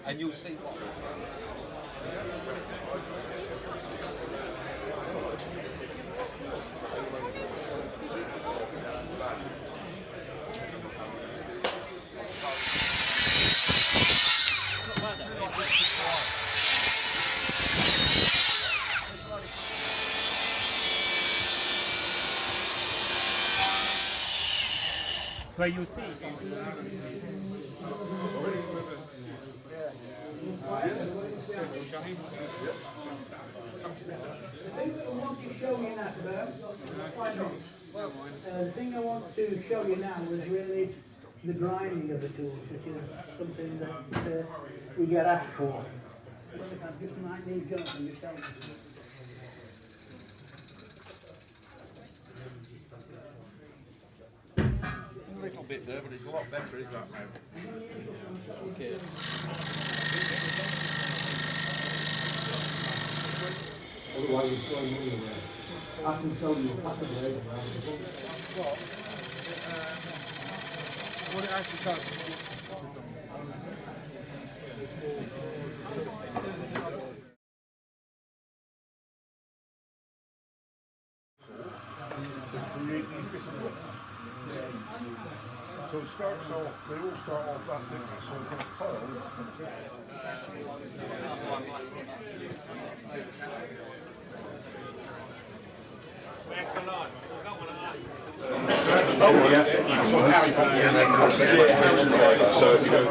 And you'll see what. Where you see. The thing I want to show you now is really the grinding of the tools, which is something that we get asked for. I just might need Jonathan to show me. A little bit there, but it's a lot better, is that now? Okay. Otherwise, you're throwing money away. I can sell you a pack of labour What it actually costs. So it starts off, they all start off that different, so we've got a pile. Oh, yeah. So if you go